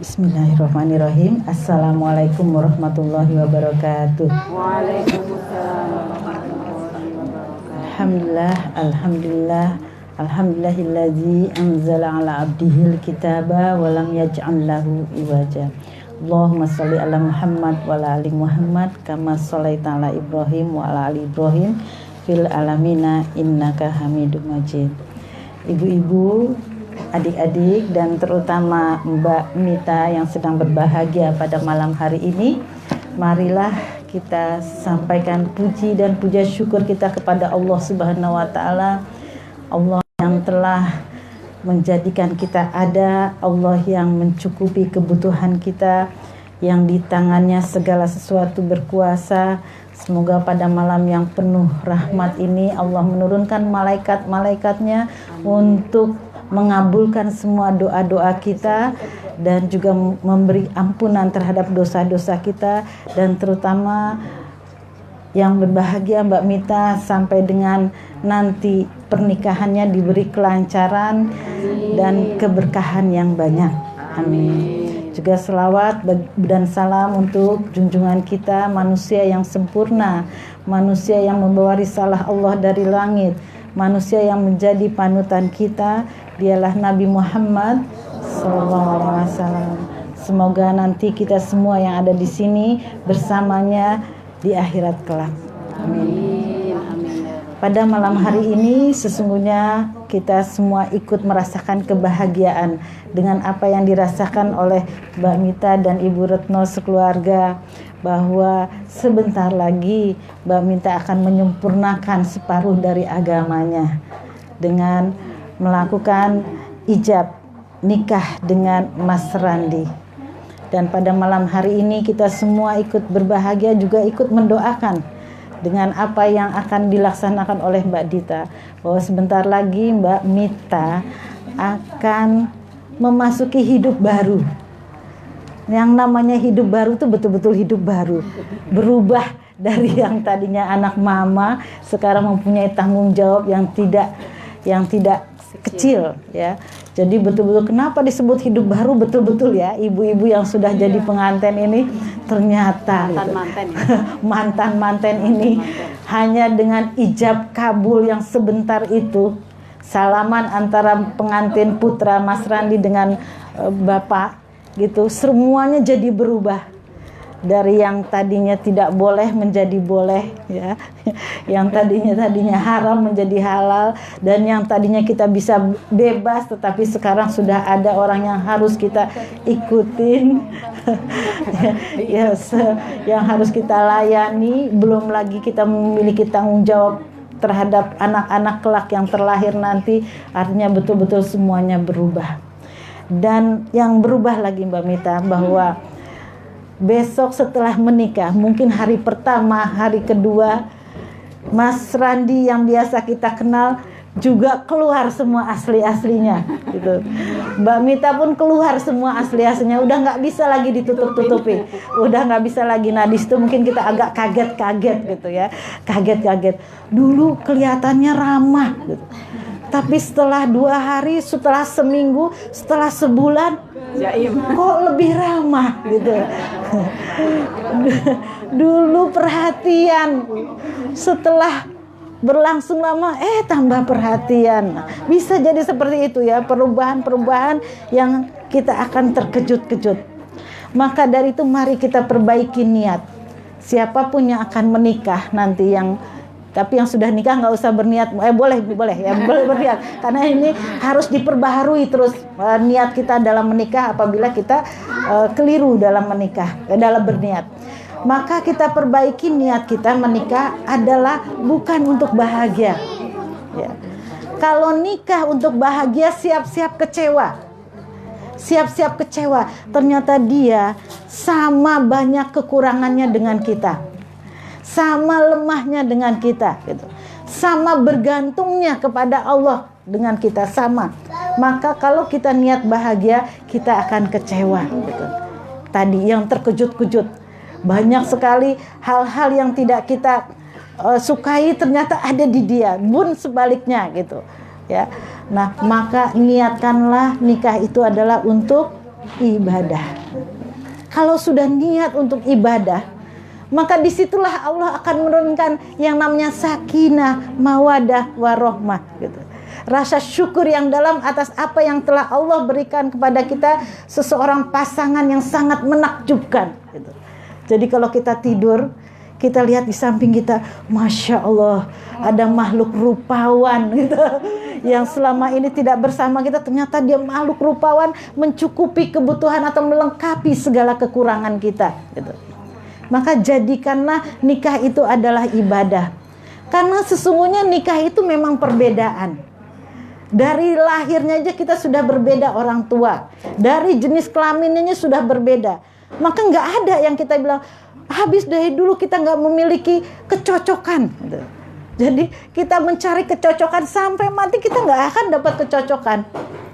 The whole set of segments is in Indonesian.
Bismillahirrahmanirrahim. Assalamualaikum warahmatullahi wabarakatuh. Waalaikumsalam warahmatullahi wabarakatuh. Alhamdulillah, alhamdulillahilladzi anzala ala abdihil kitaba wa lam yaj'al lahu iwaja. Allahumma shalli ala Muhammad wa ala ali Muhammad kama shallaita ala Ibrahim wa ala ali Ibrahim fil alamina innaka Hamidum Majid. Ibu-ibu, adik-adik, dan terutama Mbak Mita yang sedang berbahagia pada malam hari ini, marilah kita sampaikan puji dan puja syukur kita kepada Allah Subhanahu wa Ta'ala. Allah yang telah menjadikan kita ada, Allah yang mencukupi kebutuhan kita, yang di tangannya segala sesuatu berkuasa. Semoga pada malam yang penuh rahmat ini Allah menurunkan malaikat-malaikatnya untuk mengabulkan semua doa-doa kita dan juga memberi ampunan terhadap dosa-dosa kita, dan terutama yang berbahagia Mbak Mita sampai dengan nanti pernikahannya diberi kelancaran dan keberkahan yang banyak. Amin. Juga selawat dan salam untuk junjungan kita, manusia yang sempurna, manusia yang membawa risalah Allah dari langit, manusia yang menjadi panutan kita, dialah Nabi Muhammad SAW. Semoga nanti kita semua yang ada di sini bersamanya di akhirat kelak. Amin. Pada malam hari ini sesungguhnya kita semua ikut merasakan kebahagiaan dengan apa yang dirasakan oleh Mbak Mita dan Ibu Retno sekeluarga, bahwa sebentar lagi Mbak Mita akan menyempurnakan separuh dari agamanya dengan melakukan ijab nikah dengan Mas Randi. Dan pada malam hari ini kita semua ikut berbahagia, juga ikut mendoakan dengan apa yang akan dilaksanakan oleh Mbak Dita, bahwa sebentar lagi Mbak Mita akan memasuki hidup baru. Yang namanya hidup baru itu betul-betul hidup baru, berubah dari yang tadinya anak mama sekarang mempunyai tanggung jawab yang tidak kecil, ya. Jadi betul-betul kenapa disebut hidup baru, betul-betul ya ibu-ibu yang sudah jadi pengantin ini ternyata mantan-manten ini hanya dengan ijab kabul yang sebentar itu, salaman antara pengantin putra Mas Randi dengan bapak gitu, semuanya jadi berubah. Dari yang tadinya tidak boleh menjadi boleh, ya. Yang tadinya haram menjadi halal, dan yang tadinya kita bisa bebas tetapi sekarang sudah ada orang yang harus kita ikutin. Yang harus kita layani, belum lagi kita memiliki tanggung jawab terhadap anak-anak kelak yang terlahir nanti. Artinya betul-betul semuanya berubah. Dan yang berubah lagi Mbak Mita, bahwa besok setelah menikah, mungkin hari pertama, hari kedua, Mas Randi yang biasa kita kenal juga keluar semua asli-aslinya gitu. Mbak Mita pun keluar semua asli-aslinya, udah nggak bisa lagi ditutup-tutupi, udah nggak bisa lagi. Nah di situ mungkin kita agak kaget-kaget gitu ya, kaget-kaget. Dulu kelihatannya ramah gitu, tapi setelah 2 hari, setelah seminggu, setelah sebulan, kok lebih ramah gitu. Dulu perhatian, setelah berlangsung lama tambah perhatian. Bisa jadi seperti itu ya, perubahan-perubahan yang kita akan terkejut-kejut. Maka dari itu mari kita perbaiki niat. Siapapun yang akan menikah nanti, tapi yang sudah nikah nggak usah berniat, boleh berniat, karena ini harus diperbaharui terus niat kita dalam menikah. Apabila kita keliru dalam menikah, dalam berniat, maka kita perbaiki niat kita. Menikah adalah bukan untuk bahagia, ya. Kalau nikah untuk bahagia, siap-siap kecewa, ternyata dia sama banyak kekurangannya dengan kita, sama lemahnya dengan kita gitu, sama bergantungnya kepada Allah dengan kita, sama. Maka kalau kita niat bahagia, kita akan kecewa gitu. Tadi yang terkejut-kejut, banyak sekali hal-hal yang tidak kita sukai ternyata ada di dia, pun sebaliknya gitu ya. Nah, maka niatkanlah nikah itu adalah untuk ibadah. Kalau sudah niat untuk ibadah, maka disitulah Allah akan menurunkan yang namanya sakinah, mawadah, warohmah gitu. Rasa syukur yang dalam atas apa yang telah Allah berikan kepada kita, seseorang pasangan yang sangat menakjubkan gitu. Jadi kalau kita tidur, kita lihat di samping kita, Masya Allah, ada makhluk rupawan gitu, yang selama ini tidak bersama kita, ternyata dia makhluk rupawan, mencukupi kebutuhan atau melengkapi segala kekurangan kita gitu. Maka jadikanlah nikah itu adalah ibadah. Karena sesungguhnya nikah itu memang perbedaan. Dari lahirnya aja kita sudah berbeda orang tua. Dari jenis kelaminnya sudah berbeda. Maka nggak ada yang kita bilang, habis dari dulu kita nggak memiliki kecocokan gitu. Jadi kita mencari kecocokan sampai mati, kita nggak akan dapat kecocokan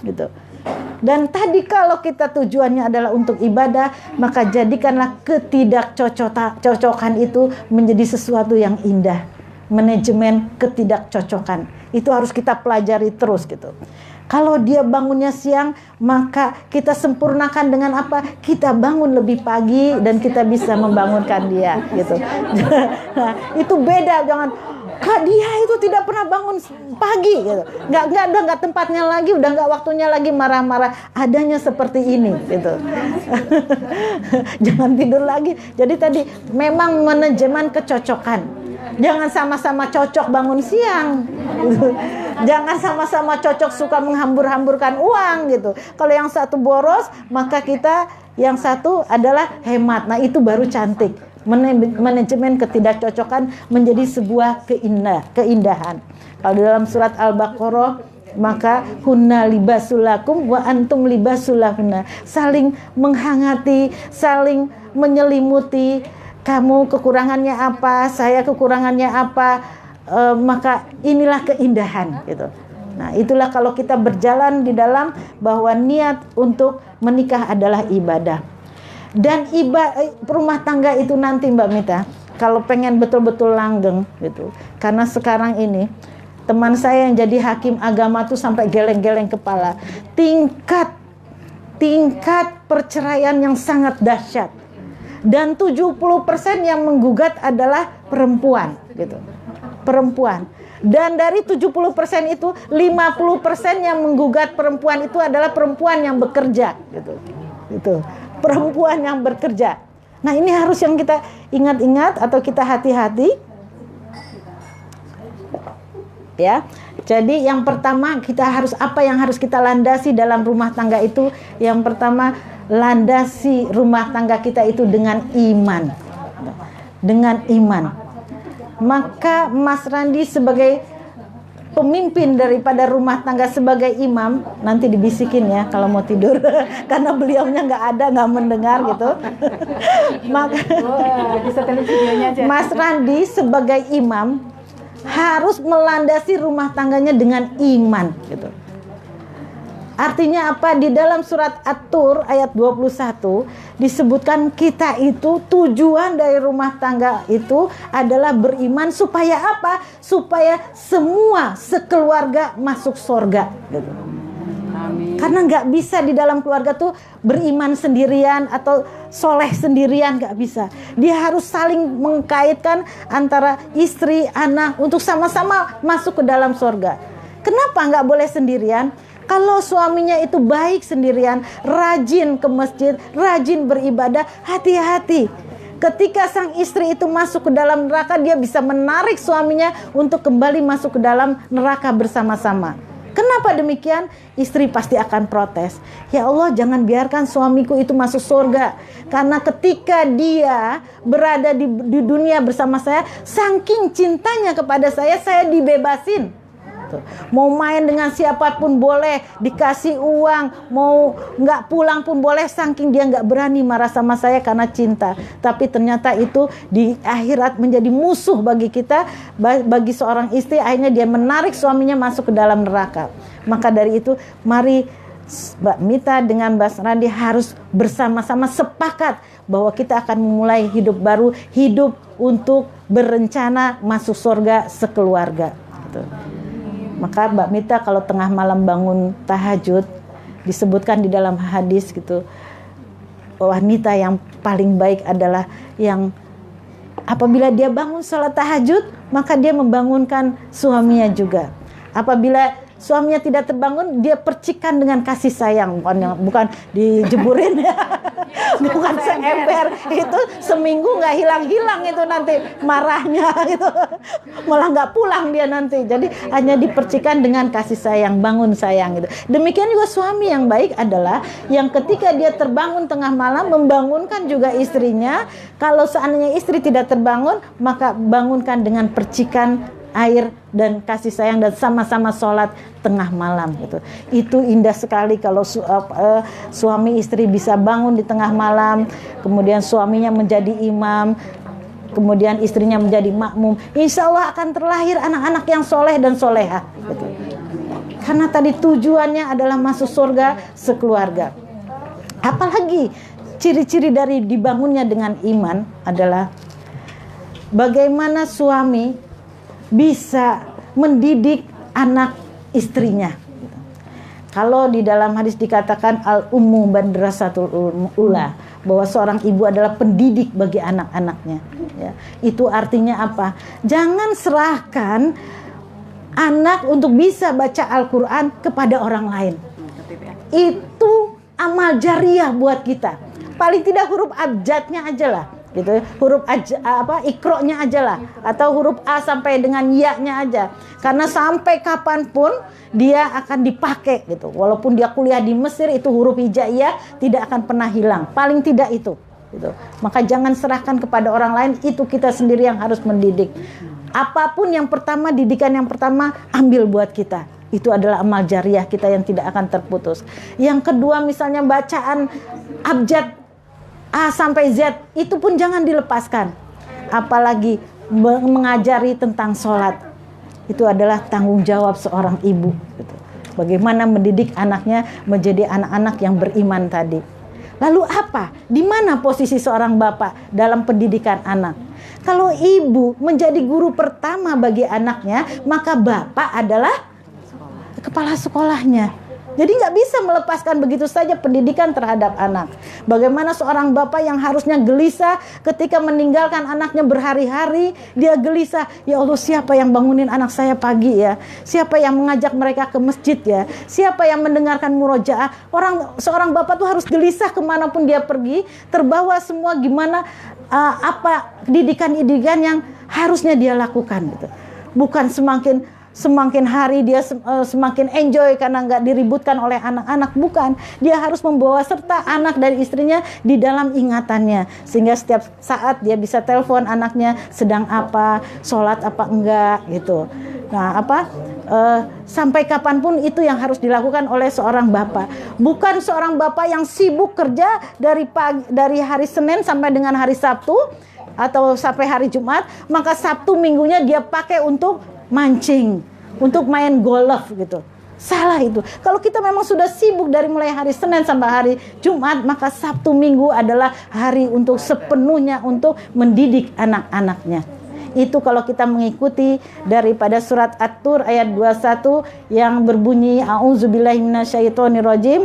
gitu. Dan tadi kalau kita tujuannya adalah untuk ibadah, maka jadikanlah ketidakcocokan itu menjadi sesuatu yang indah. Manajemen ketidakcocokan itu harus kita pelajari terus gitu. Kalau dia bangunnya siang, maka kita sempurnakan dengan apa? Kita bangun lebih pagi dan kita bisa membangunkan dia gitu. Nah, itu beda, jangan Kak, dia itu tidak pernah bangun pagi gitu. Nggak tempatnya lagi, udah nggak waktunya lagi marah-marah. Adanya seperti ini gitu. Jangan tidur lagi. Jadi tadi memang manajemen kecocokan. Jangan sama-sama cocok bangun siang. Jangan sama-sama cocok suka menghambur-hamburkan uang gitu. Kalau yang satu boros, maka kita yang satu adalah hemat. Nah, itu baru cantik. Manajemen ketidakcocokan menjadi sebuah keindahan. Kalau dalam surat Al-Baqarah, maka hunna libasulakum wa antum libasulahunna. Saling menghangati, saling menyelimuti. Kamu kekurangannya apa, saya kekurangannya apa, maka inilah keindahan gitu. Nah, itulah kalau kita berjalan di dalam bahwa niat untuk menikah adalah ibadah. Dan rumah tangga itu nanti Mbak Mita, kalau pengen betul-betul langgeng gitu. Karena sekarang ini teman saya yang jadi hakim agama tuh sampai geleng-geleng kepala. Tingkat perceraian yang sangat dahsyat. Dan 70% yang menggugat adalah perempuan gitu. Perempuan. Dan dari 70% itu 50% yang menggugat perempuan itu adalah perempuan yang bekerja gitu. Itu perempuan yang bekerja. Nah, ini harus yang kita ingat-ingat atau kita hati-hati. Ya. Jadi yang pertama apa yang harus kita landasi dalam rumah tangga itu? Yang pertama, landasi rumah tangga kita itu dengan iman. Dengan iman. Maka Mas Randi sebagai pemimpin daripada rumah tangga, sebagai imam, nanti dibisikin ya kalau mau tidur karena beliaunya nggak mendengar gitu. Maka Mas Randi sebagai imam harus melandasi rumah tangganya dengan iman gitu. Artinya apa? Di dalam surat At-Tur ayat 21 disebutkan kita itu tujuan dari rumah tangga itu adalah beriman supaya apa? Supaya semua sekeluarga masuk surga gitu. Amin. Karena nggak bisa di dalam keluarga tuh beriman sendirian atau soleh sendirian, nggak bisa. Dia harus saling mengkaitkan antara istri, anak untuk sama-sama masuk ke dalam surga. Kenapa nggak boleh sendirian? Kalau suaminya itu baik sendirian, rajin ke masjid, rajin beribadah, hati-hati. Ketika sang istri itu masuk ke dalam neraka, dia bisa menarik suaminya untuk kembali masuk ke dalam neraka bersama-sama. Kenapa demikian? Istri pasti akan protes. Ya Allah, jangan biarkan suamiku itu masuk surga. Karena ketika dia berada di dunia bersama saya, saking cintanya kepada saya dibebasin. Mau main dengan siapapun boleh, dikasih uang, mau nggak pulang pun boleh, saking dia nggak berani marah sama saya karena cinta. Tapi ternyata itu di akhirat menjadi musuh bagi kita, bagi seorang istri. Akhirnya dia menarik suaminya masuk ke dalam neraka. Maka dari itu mari Mbak Mita dengan Mbak Randi harus bersama-sama sepakat bahwa kita akan memulai hidup baru, hidup untuk berencana masuk surga sekeluarga gitu. Maka Mbak Mita kalau tengah malam bangun tahajud, disebutkan di dalam hadis gitu, wanita yang paling baik adalah yang apabila dia bangun sholat tahajud, maka dia membangunkan suaminya juga. Apabila suaminya tidak terbangun, dia percikan dengan kasih sayang, bukan dijeburin ya. Bukan seember, itu seminggu nggak hilang-hilang itu nanti marahnya gitu. Malah nggak pulang dia nanti. Jadi hanya dipercikan dengan kasih sayang, bangun sayang gitu. Demikian juga suami yang baik adalah yang ketika dia terbangun tengah malam membangunkan juga istrinya. Kalau seandainya istri tidak terbangun, maka bangunkan dengan percikan air dan kasih sayang dan sama-sama sholat tengah malam gitu. Itu indah sekali kalau suami istri bisa bangun di tengah malam, kemudian suaminya menjadi imam, kemudian istrinya menjadi makmum. Insya Allah akan terlahir anak-anak yang soleh dan soleha gitu. Karena tadi tujuannya adalah masuk surga sekeluarga. Apalagi ciri-ciri dari dibangunnya dengan iman adalah bagaimana suami bisa mendidik anak istrinya. Kalau di dalam hadis dikatakan al-ummu madrasatul ula, bahwa seorang ibu adalah pendidik bagi anak-anaknya. Ya, itu artinya apa? Jangan serahkan anak untuk bisa baca Al-Quran kepada orang lain. Itu amal jariah buat kita. Paling tidak huruf abjadnya aja lah. Gitu, huruf ikronya aja lah, atau huruf A sampai dengan ya-nya aja, karena sampai kapanpun dia akan dipakai gitu. Walaupun dia kuliah di Mesir, itu huruf hijaiyah tidak akan pernah hilang, paling tidak itu gitu. Maka jangan serahkan kepada orang lain, itu kita sendiri yang harus mendidik. Apapun yang pertama, didikan yang pertama ambil buat kita. Itu adalah amal jariah kita yang tidak akan terputus. Yang kedua, misalnya bacaan abjad A sampai Z, itu pun jangan dilepaskan. Apalagi mengajari tentang sholat. Itu adalah tanggung jawab seorang ibu gitu. Bagaimana mendidik anaknya menjadi anak-anak yang beriman tadi. Lalu apa? Di mana posisi seorang bapak dalam pendidikan anak? Kalau ibu menjadi guru pertama bagi anaknya, maka bapak adalah kepala sekolahnya. Jadi nggak bisa melepaskan begitu saja pendidikan terhadap anak. Bagaimana seorang bapak yang harusnya gelisah ketika meninggalkan anaknya berhari-hari, dia gelisah, ya Allah, siapa yang bangunin anak saya pagi ya? Siapa yang mengajak mereka ke masjid ya? Siapa yang mendengarkan murojaah? Seorang bapak tuh harus gelisah kemanapun dia pergi, terbawa semua gimana apa didikan-didikan yang harusnya dia lakukan gitu. Bukan semakin hari dia semakin enjoy karena nggak diributkan oleh anak-anak. Bukan, dia harus membawa serta anak dan istrinya di dalam ingatannya, sehingga setiap saat dia bisa telepon anaknya sedang apa, sholat apa enggak gitu. Nah sampai kapanpun itu yang harus dilakukan oleh seorang bapak. Bukan seorang bapak yang sibuk kerja dari hari Senin sampai dengan hari Sabtu atau sampai hari Jumat, maka Sabtu minggunya dia pakai untuk mancing, untuk main golf gitu. Salah itu. Kalau kita memang sudah sibuk dari mulai hari Senin sampai hari Jumat, maka Sabtu Minggu adalah hari untuk sepenuhnya untuk mendidik anak-anaknya. Itu kalau kita mengikuti daripada surat At-Tur ayat 21 yang berbunyi a'udzubillahi minasyaitonirrajim,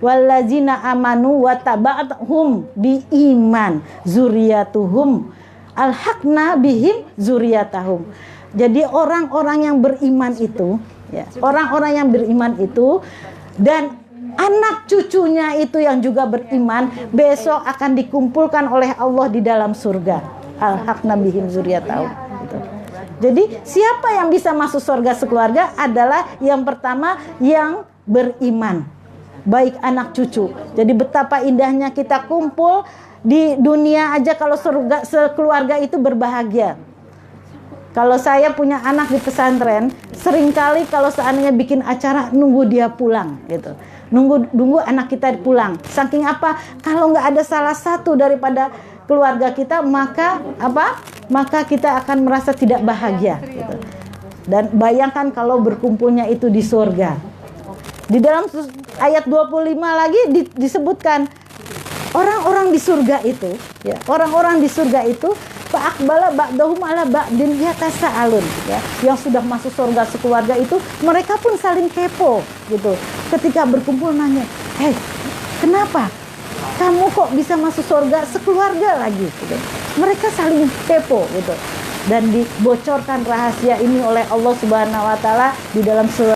wallazina amanu wa taba'athum bi iman zuriyatuhum alhaqna bihim zuriyatahum. Jadi orang-orang yang beriman itu, ya, orang-orang yang beriman itu dan anak cucunya itu yang juga beriman, besok akan dikumpulkan oleh Allah di dalam surga. Al-haqna bihim zuriyatahum. Gitu. Jadi siapa yang bisa masuk surga sekeluarga adalah yang pertama yang beriman, baik anak cucu. Jadi betapa indahnya kita kumpul di dunia aja kalau surga sekeluarga itu berbahagia. Kalau saya punya anak di pesantren, seringkali kalau seandainya bikin acara nunggu dia pulang gitu. Nunggu anak kita pulang. Saking apa? Kalau nggak ada salah satu daripada keluarga kita, maka kita akan merasa tidak bahagia gitu. Dan bayangkan kalau berkumpulnya itu di surga. Di dalam ayat 25 lagi disebutkan orang-orang di surga itu, ya, orang-orang di surga itu fa'aqbala ba'dahum ala ba'din yatasaalun, ya, yang sudah masuk surga sekeluarga itu mereka pun saling kepo gitu. Ketika berkumpul nanya, Hei, kenapa? Kamu kok bisa masuk surga sekeluarga lagi? Gitu. Mereka saling kepo gitu. Dan dibocorkan rahasia ini oleh Allah Subhanahu wa taala di dalam surah